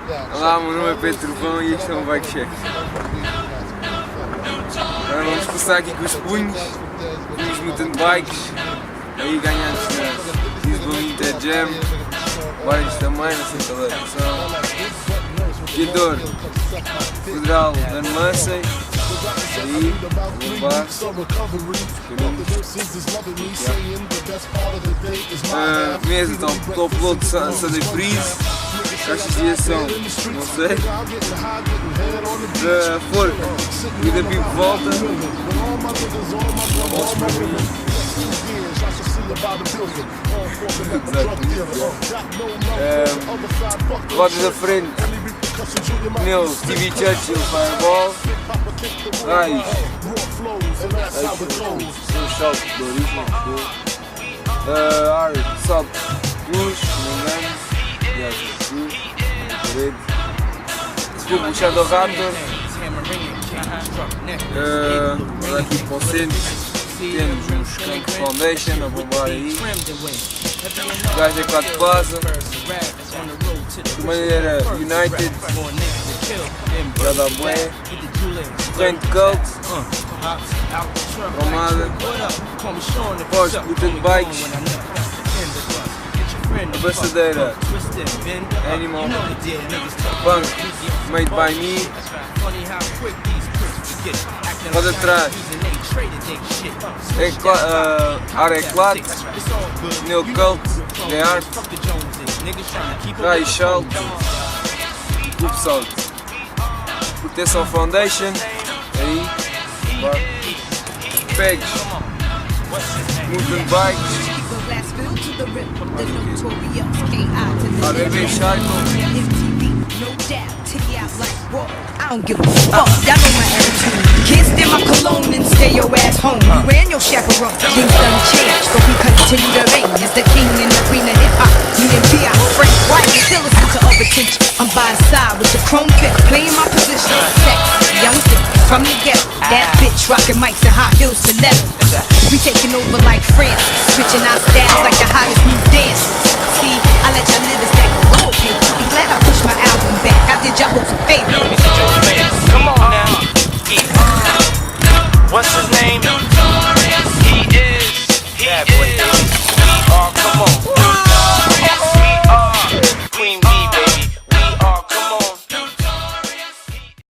Olá, meu nome é Pedro Trovão e este é um bike check. Agora vamos começar aqui com os punhos, punhos mountain bikes, aí ganhamos na Lisboa Inter Jam, vários tamanhos, sem coloração. Guiador Federal Dan Massey, aí, no baixo, mesa top load Sunday Freeze, caixas de ação, não sei, da forca e da bip volta, rodas da frente, pneu TV Churchill Fireball, raios, um salto de origem, ar, salto, luz, não me engano, parede, desculpa, o Shadow Raptor, agora aqui para o centro, temos uns Skunk Foundation a bombar aí, gás é 4 Plaza, de maneira United, já dá bué, corrente Cult, cromada, pós Mutant Bikes, abraçadeira Animal, Punk Made by Me, roda de trás, ar eclat, pneu Cult, de arte, raio salto, clube salto, proteção Foundation, aí, pegs, Mutant Bikes, ABB Shackle, I don't give a fuck, y'all know my attitude. Can't stand my cologne and stay your ass home. You and your chaperone, things done changed, but we continue to reign as the king and the queen of hip hop. Me and B, I'm Frank White, still a center of attention. I'm by his side with the chrome pick, playing my position. Sexy, young thing from the ghetto. That bitch rocking mics and high heels to leather. We taking over like France, switching our styles like the hottest new dance. See, I let y'all live as that go, okay. Be glad I pushed my album back. I did y'all both a favor.